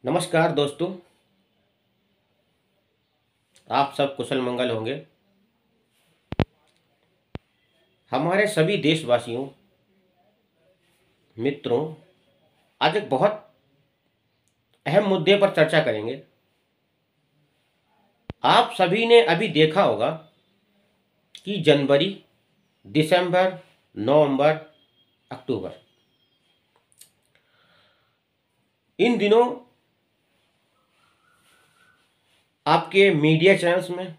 नमस्कार दोस्तों, आप सब कुशल मंगल होंगे। हमारे सभी देशवासियों, मित्रों, आज एक बहुत अहम मुद्दे पर चर्चा करेंगे। आप सभी ने अभी देखा होगा कि जनवरी, दिसंबर, नवंबर, अक्टूबर, इन दिनों आपके मीडिया चैनल्स में,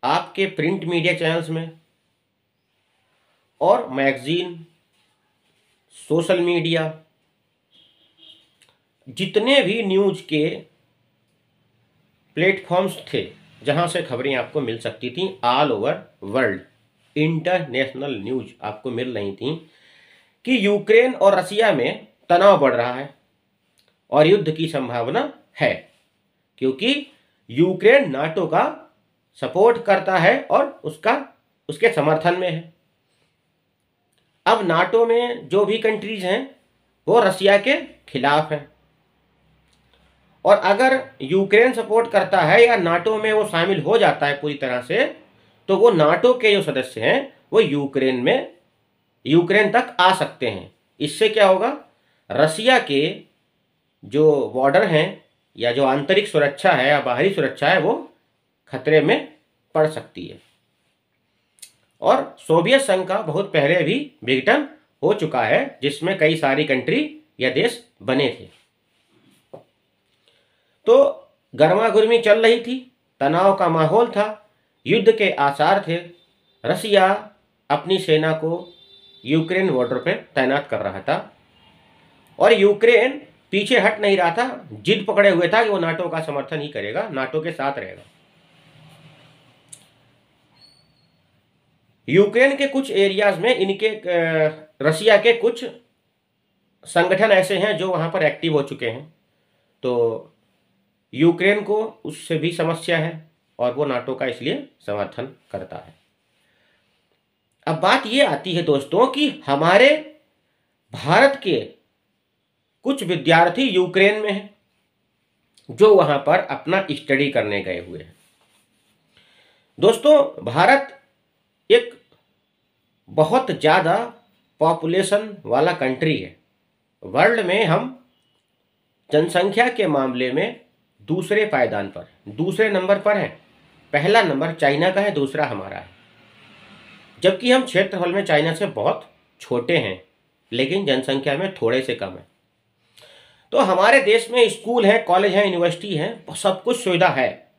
आपके प्रिंट मीडिया चैनल्स में और मैगजीन, सोशल मीडिया, जितने भी न्यूज़ के प्लेटफॉर्म्स थे जहां से खबरें आपको मिल सकती थी, all over world international news आपको मिल रही थी कि यूक्रेन और रसिया में तनाव बढ़ रहा है और युद्ध की संभावना है, क्योंकि यूक्रेन नाटो का सपोर्ट करता है और उसके समर्थन में है। अब नाटो में जो भी कंट्रीज हैं वो रसिया के खिलाफ हैं, और अगर यूक्रेन सपोर्ट करता है या नाटो में वो शामिल हो जाता है पूरी तरह से, तो वो नाटो के जो सदस्य हैं वो यूक्रेन तक आ सकते हैं। इससे क्या होगा, रसिया के जो बॉर्डर हैं या जो आंतरिक सुरक्षा है या बाहरी सुरक्षा है वो खतरे में पड़ सकती है। और सोवियत संघ का बहुत पहले भी विघटन हो चुका है, जिसमें कई सारी कंट्री या देश बने थे। तो गर्मा गर्मी चल रही थी, तनाव का माहौल था, युद्ध के आसार थे। रसिया अपनी सेना को यूक्रेन बॉर्डर पर तैनात कर रहा था और यूक्रेन पीछे हट नहीं रहा था, जिद पकड़े हुए था कि वो नाटो का समर्थन ही करेगा, नाटो के साथ रहेगा। यूक्रेन के कुछ एरियाज में रसिया के कुछ संगठन ऐसे हैं जो वहां पर एक्टिव हो चुके हैं, तो यूक्रेन को उससे भी समस्या है और वो नाटो का इसलिए समर्थन करता है। अब बात ये आती है दोस्तों कि हमारे भारत के कुछ विद्यार्थी यूक्रेन में हैं जो वहां पर अपना स्टडी करने गए हुए हैं। दोस्तों, भारत एक बहुत ज़्यादा पॉपुलेशन वाला कंट्री है। वर्ल्ड में हम जनसंख्या के मामले में दूसरे पायदान पर, दूसरे नंबर पर हैं। पहला नंबर चाइना का है, दूसरा हमारा है। जबकि हम क्षेत्रफल में चाइना से बहुत छोटे हैं, लेकिन जनसंख्या में थोड़े से कम है। तो हमारे देश में स्कूल हैं, कॉलेज हैं, यूनिवर्सिटी हैं, सब कुछ सुविधा है,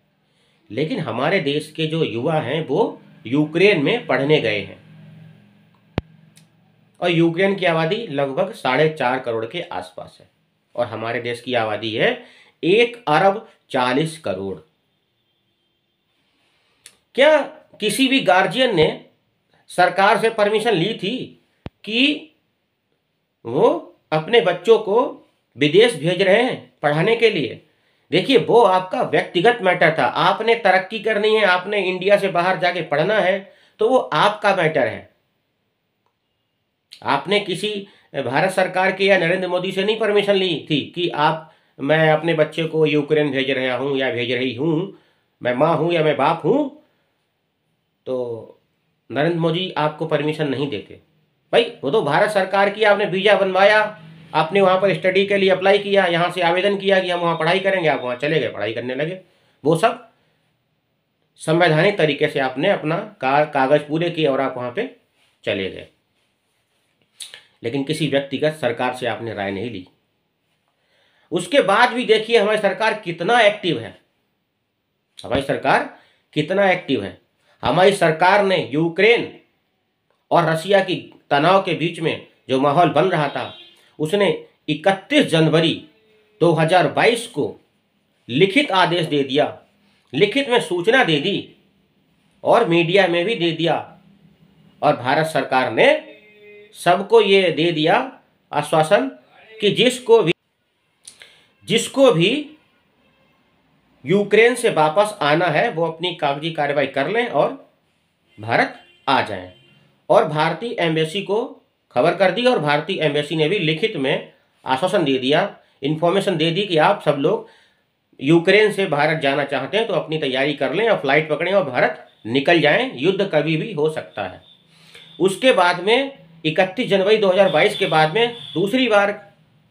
लेकिन हमारे देश के जो युवा हैं वो यूक्रेन में पढ़ने गए हैं। और यूक्रेन की आबादी लगभग 4.5 करोड़ के आसपास है और हमारे देश की आबादी है 1,40,00,000,000। क्या किसी भी गार्जियन ने सरकार से परमिशन ली थी कि वो अपने बच्चों को विदेश भेज रहे हैं पढ़ाने के लिए? देखिए, वो आपका व्यक्तिगत मैटर था। आपने तरक्की करनी है, आपने इंडिया से बाहर जाके पढ़ना है, तो वो आपका मैटर है। आपने किसी भारत सरकार के या नरेंद्र मोदी से नहीं परमिशन ली थी कि मैं अपने बच्चे को यूक्रेन भेज रहा हूं या भेज रही हूं, मैं माँ हूं या मैं बाप हूं, तो नरेंद्र मोदी आपको परमिशन नहीं देते। भाई, वो तो भारत सरकार की, आपने वीजा बनवाया, आपने वहाँ पर स्टडी के लिए अप्लाई किया, यहाँ से आवेदन किया कि हम वहाँ पढ़ाई करेंगे, आप वहाँ चले गए, पढ़ाई करने लगे। वो सब संवैधानिक तरीके से आपने अपना कागज पूरे किए और आप वहाँ पे चले गए, लेकिन किसी व्यक्तिगत सरकार से आपने राय नहीं ली। उसके बाद भी देखिए हमारी सरकार कितना एक्टिव है। हमारी सरकार कितना एक्टिव है। हमारी सरकार ने यूक्रेन और रसिया की तनाव के बीच में जो माहौल बन रहा था, उसने 31 जनवरी 2022 को लिखित आदेश दे दिया, लिखित में सूचना दे दी और मीडिया में भी दे दिया, और भारत सरकार ने सबको ये दे दिया आश्वासन कि जिसको भी यूक्रेन से वापस आना है वो अपनी कागजी कार्रवाई कर लें और भारत आ जाएं। और भारतीय एम्बेसी को खबर कर दी और भारतीय एम्बेसी ने भी लिखित में आश्वासन दे दिया। इन्फॉर्मेशन दे दी कि आप सब लोग यूक्रेन से भारत जाना चाहते हैं तो अपनी तैयारी कर लें और फ्लाइट पकड़ें और भारत निकल जाएं, युद्ध कभी भी हो सकता है। उसके बाद में 31 जनवरी 2022 के बाद में दूसरी बार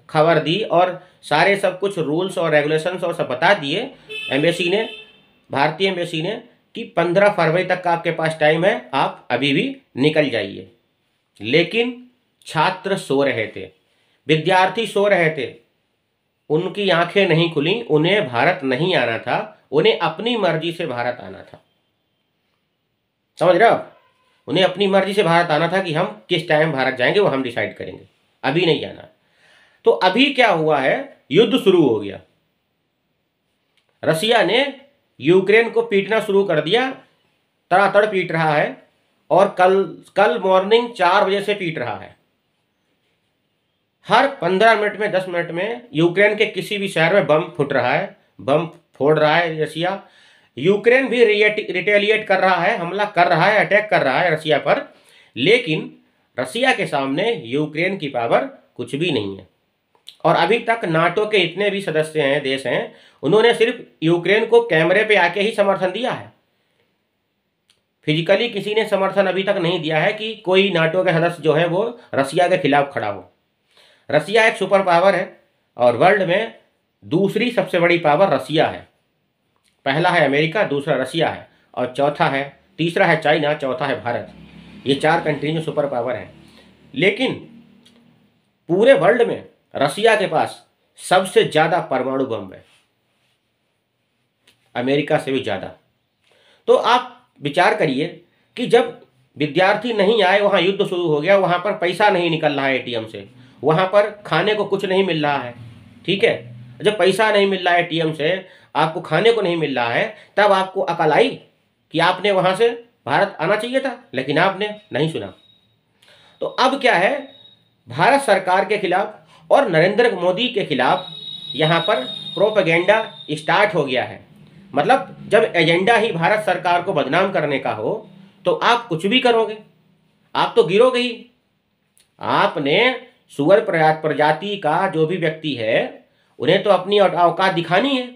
खबर दी और सारे सब कुछ रूल्स और रेगुलेशंस और सब बता दिए एम्बेसी ने, भारतीय एम्बेसी ने, कि 15 फरवरी तक का आपके पास टाइम है, आप अभी भी निकल जाइए। लेकिन छात्र सो रहे थे, विद्यार्थी सो रहे थे, उनकी आंखें नहीं खुली, उन्हें भारत नहीं आना था, उन्हें अपनी मर्जी से भारत आना था। समझ रहे हो? उन्हें अपनी मर्जी से भारत आना था कि हम किस टाइम भारत जाएंगे वो हम डिसाइड करेंगे, अभी नहीं जाना। तो अभी क्या हुआ है, युद्ध शुरू हो गया। रसिया ने यूक्रेन को पीटना शुरू कर दिया, तड़ातड़ पीट रहा है और कल मॉर्निंग 4 बजे से पीट रहा है। हर 15 मिनट में 10 मिनट में यूक्रेन के किसी भी शहर में बम फूट रहा है, बम फोड़ रहा है रसिया। यूक्रेन भी रिटेलिएट कर रहा है, हमला कर रहा है, अटैक कर रहा है रसिया पर। लेकिन रसिया के सामने यूक्रेन की पावर कुछ भी नहीं है। और अभी तक नाटो के इतने भी सदस्य हैं, देश हैं, उन्होंने सिर्फ यूक्रेन को कैमरे पे आके ही समर्थन दिया है। फिजिकली किसी ने समर्थन अभी तक नहीं दिया है कि कोई नाटो के सदस्य जो है वो रसिया के खिलाफ खड़ा हो। रसिया एक सुपर पावर है और वर्ल्ड में दूसरी सबसे बड़ी पावर रसिया है। पहला है अमेरिका, दूसरा रसिया है और तीसरा है चाइना, चौथा है भारत। ये 4 कंट्री जो सुपर पावर हैं। लेकिन पूरे वर्ल्ड में रसिया के पास सबसे ज्यादा परमाणु बम है, अमेरिका से भी ज्यादा। तो आप विचार करिए कि जब विद्यार्थी नहीं आए, वहां युद्ध शुरू हो गया, वहां पर पैसा नहीं निकल रहा है एटीएम से, वहां पर खाने को कुछ नहीं मिल रहा है, ठीक है। जब पैसा नहीं मिल रहा है एटीएम से, आपको खाने को नहीं मिल रहा है, तब आपको अकल आई कि आपने वहां से भारत आना चाहिए था, लेकिन आपने नहीं सुना। तो अब क्या है, भारत सरकार के खिलाफ और नरेंद्र मोदी के खिलाफ यहां पर प्रोपेगेंडा स्टार्ट हो गया है। मतलब जब एजेंडा ही भारत सरकार को बदनाम करने का हो तो आप कुछ भी करोगे, आप तो गिरोगे ही। आपने सुअर प्रजाति का जो भी व्यक्ति है, उन्हें तो अपनी औकात दिखानी है,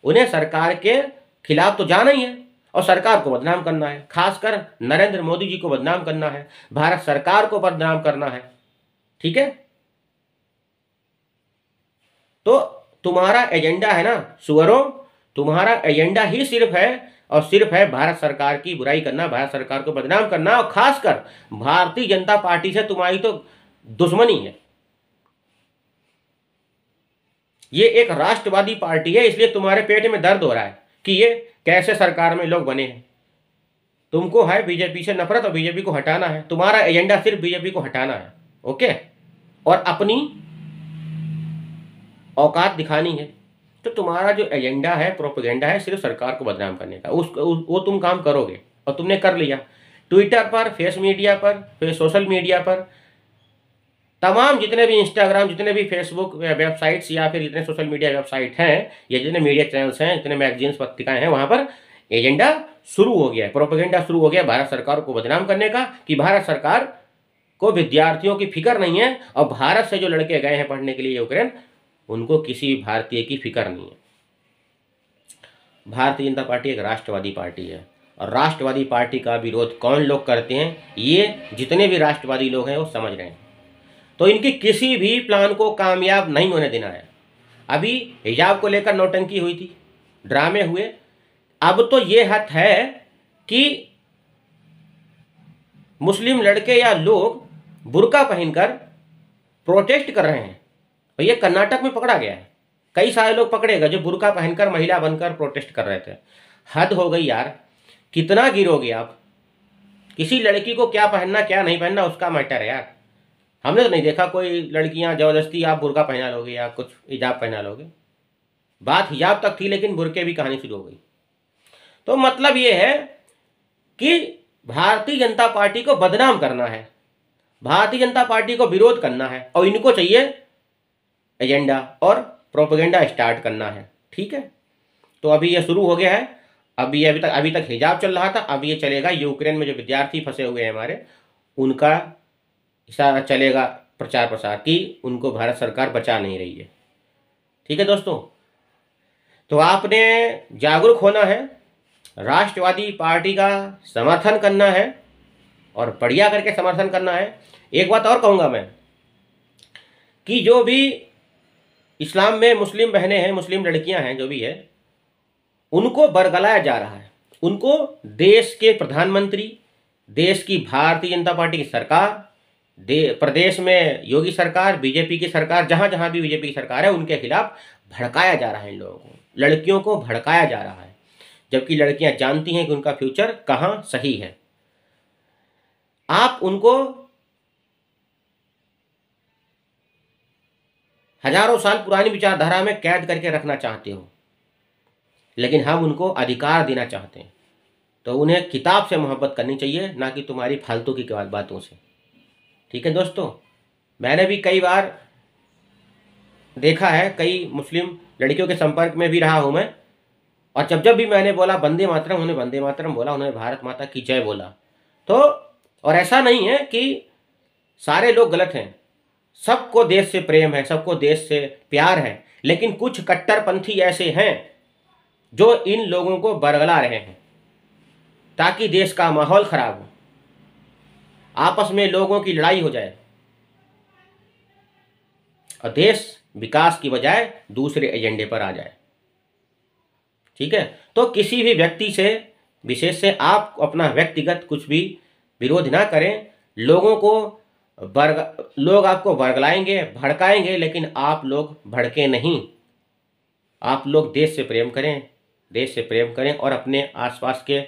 उन्हें सरकार के खिलाफ तो जाना ही है और सरकार को बदनाम करना है, खासकर नरेंद्र मोदी जी को बदनाम करना है, भारत सरकार को बदनाम करना है, ठीक है। तो तुम्हारा एजेंडा है ना सुअरों, तुम्हारा एजेंडा ही सिर्फ है और सिर्फ है भारत सरकार की बुराई करना, भारत सरकार को बदनाम करना, और खासकर भारतीय जनता पार्टी से तुम्हारी तो दुश्मनी है। ये एक राष्ट्रवादी पार्टी है, इसलिए तुम्हारे पेट में दर्द हो रहा है कि ये कैसे सरकार में लोग बने हैं। तुमको है बीजेपी से नफरत और बीजेपी को हटाना है, तुम्हारा एजेंडा सिर्फ बीजेपी को हटाना है, ओके, और अपनी औकात दिखानी है। तो तुम्हारा जो एजेंडा है, प्रोपेगेंडा है, सिर्फ सरकार को बदनाम करने का, वो तुम काम करोगे और तुमने कर लिया। ट्विटर पर, फेस मीडिया पर, फिर सोशल मीडिया पर, तमाम जितने भी इंस्टाग्राम, जितने भी फेसबुक वेबसाइट्स या फिर जितने सोशल मीडिया वेबसाइट हैं या जितने मीडिया चैनल्स हैं, जितने मैगजीन्स पत्रिकाएं हैं, वहां पर एजेंडा शुरू हो गया है, प्रोपेगेंडा शुरू हो गया भारत सरकार को बदनाम करने का कि भारत सरकार को विद्यार्थियों की फिक्र नहीं है और भारत से जो लड़के गए हैं पढ़ने के लिए यूक्रेन, उनको किसी भारतीय की फिक्र नहीं है। भारतीय जनता पार्टी एक राष्ट्रवादी पार्टी है और राष्ट्रवादी पार्टी का विरोध कौन लोग करते हैं, ये जितने भी राष्ट्रवादी लोग हैं वो समझ रहे हैं। तो इनकी किसी भी प्लान को कामयाब नहीं होने देना है। अभी हिजाब को लेकर नौटंकी हुई थी, ड्रामे हुए, अब तो ये हद है कि मुस्लिम लड़के या लोग बुर्का पहनकर प्रोटेस्ट कर रहे हैं और ये कर्नाटक में पकड़ा गया है। कई सारे लोग पकड़े गए जो बुर्का पहनकर महिला बनकर प्रोटेस्ट कर रहे थे। हद हो गई यार, कितना गिरोगे आप। किसी लड़की को क्या पहनना क्या नहीं पहनना उसका मैटर है यार। हमने तो नहीं देखा कोई लड़कियां जबरदस्ती आप बुर्का पहना लोगे या कुछ हिजाब पहना लोगे। बात हिजाब तक थी लेकिन बुर्के भी कहानी शुरू हो गई। तो मतलब ये है कि भारतीय जनता पार्टी को बदनाम करना है, भारतीय जनता पार्टी को विरोध करना है और इनको चाहिए एजेंडा और प्रोपेगेंडा स्टार्ट करना है, ठीक है। तो अभी ये शुरू हो गया है। अभी तक हिजाब चल रहा था, अब ये चलेगा यूक्रेन में जो विद्यार्थी फंसे हुए हैं हमारे, उनका चलेगा प्रचार प्रसार कि उनको भारत सरकार बचा नहीं रही है। ठीक है दोस्तों, तो आपने जागरूक होना है, राष्ट्रवादी पार्टी का समर्थन करना है और बढ़िया करके समर्थन करना है। एक बात और कहूँगा मैं कि जो भी इस्लाम में मुस्लिम बहनें हैं, मुस्लिम लड़कियां हैं, जो भी है, उनको बरगलाया जा रहा है। उनको देश के प्रधानमंत्री, देश की भारतीय जनता पार्टी की सरकार, प्रदेश में योगी सरकार, बीजेपी की सरकार, जहां जहां भी बीजेपी की सरकार है, उनके खिलाफ भड़काया जा रहा है। इन लोगों को, लड़कियों को भड़काया जा रहा है, जबकि लड़कियां जानती हैं कि उनका फ्यूचर कहां सही है। आप उनको हजारों साल पुरानी विचारधारा में कैद करके रखना चाहते हो, लेकिन हम उनको अधिकार देना चाहते हैं। तो उन्हें किताब से मोहब्बत करनी चाहिए, ना कि तुम्हारी फालतू की बातों से। ठीक है दोस्तों, मैंने भी कई बार देखा है, कई मुस्लिम लड़कियों के संपर्क में भी रहा हूं मैं, और जब जब भी मैंने बोला वंदे मातरम, उन्होंने वंदे मातरम बोला, उन्होंने भारत माता की जय बोला। तो और ऐसा नहीं है कि सारे लोग गलत हैं, सबको देश से प्रेम है, सबको देश से प्यार है, लेकिन कुछ कट्टरपंथी ऐसे हैं जो इन लोगों को बरगला रहे हैं ताकि देश का माहौल खराब हो, आपस में लोगों की लड़ाई हो जाए और देश विकास की बजाय दूसरे एजेंडे पर आ जाए। ठीक है, तो किसी भी व्यक्ति से विशेष से आप अपना व्यक्तिगत कुछ भी विरोध ना करें। लोगों को लोग आपको बरगलाएंगे, भड़काएंगे, लेकिन आप लोग भड़के नहीं। आप लोग देश से प्रेम करें, देश से प्रेम करें और अपने आसपास के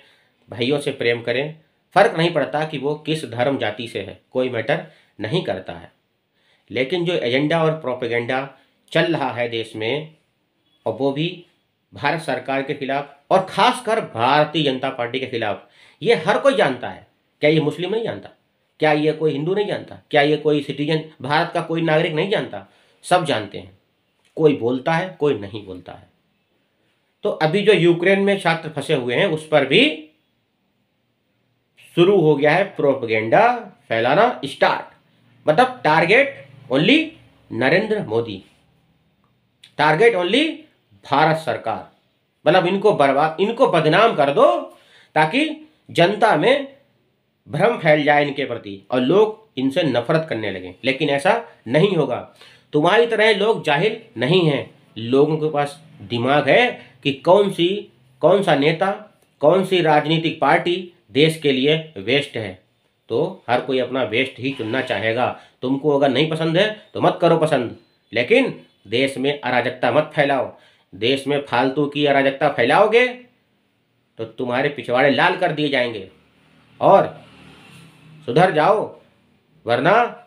भाइयों से प्रेम करें। फर्क नहीं पड़ता कि वो किस धर्म जाति से है, कोई मैटर नहीं करता है। लेकिन जो एजेंडा और प्रोपेगेंडा चल रहा है देश में, और वो भी भारत सरकार के खिलाफ और खासकर भारतीय जनता पार्टी के खिलाफ, ये हर कोई जानता है। क्या ये मुस्लिम नहीं जानता? क्या ये कोई हिंदू नहीं जानता? क्या ये कोई सिटीजन, भारत का कोई नागरिक नहीं जानता? सब जानते हैं। कोई बोलता है, कोई नहीं बोलता है। तो अभी जो यूक्रेन में छात्र फंसे हुए हैं, उस पर भी शुरू हो गया है प्रोपेगेंडा फैलाना स्टार्ट। मतलब target only Narendra Modi, target only Bharat सरकार। मतलब इनको बदनाम कर दो ताकि जनता में भ्रम फैल जाए इनके प्रति और लोग इनसे नफरत करने लगे। लेकिन ऐसा नहीं होगा। तुम्हारी तरह लोग जाहिल नहीं हैं, लोगों के पास दिमाग है कि कौन सा नेता, कौन सी राजनीतिक पार्टी देश के लिए बेस्ट है। तो हर कोई अपना बेस्ट ही चुनना चाहेगा। तुमको अगर नहीं पसंद है तो मत करो पसंद, लेकिन देश में अराजकता मत फैलाओ। देश में फालतू की अराजकता फैलाओगे तो तुम्हारे पिछवाड़े लाल कर दिए जाएंगे। और सुधर जाओ, वरना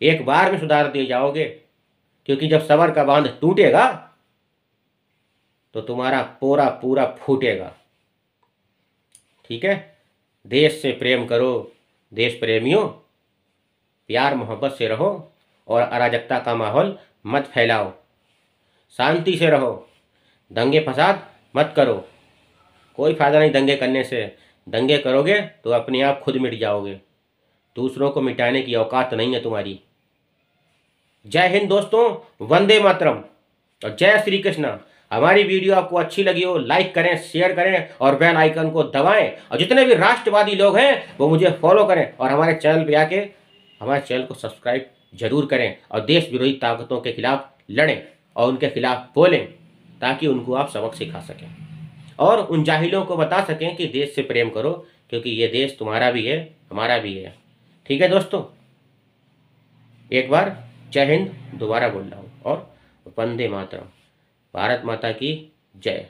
एक बार में सुधार दिए जाओगे, क्योंकि जब सबर का बांध टूटेगा तो तुम्हारा पूरा पूरा फूटेगा। ठीक है, देश से प्रेम करो, देश प्रेमियों, प्यार मोहब्बत से रहो और अराजकता का माहौल मत फैलाओ, शांति से रहो, दंगे फसाद मत करो। कोई फायदा नहीं दंगे करने से। दंगे करोगे तो अपने आप खुद मिट जाओगे, दूसरों को मिटाने की औकात नहीं है तुम्हारी। जय हिंद दोस्तों, वंदे मातरम और जय श्री कृष्ण। हमारी वीडियो आपको अच्छी लगी हो, लाइक करें, शेयर करें और बेल आइकन को दबाएं। और जितने भी राष्ट्रवादी लोग हैं वो मुझे फॉलो करें और हमारे चैनल पे आके हमारे चैनल को सब्सक्राइब जरूर करें और देश विरोधी ताकतों के खिलाफ लड़ें और उनके खिलाफ बोलें, ताकि उनको आप सबक सिखा सकें और उन जाहिलों को बता सकें कि देश से प्रेम करो, क्योंकि ये देश तुम्हारा भी है, हमारा भी है। ठीक है दोस्तों, एक बार जय हिंद दोबारा बोल रहा हूँ और वंदे मातरम। भारत माता की जय।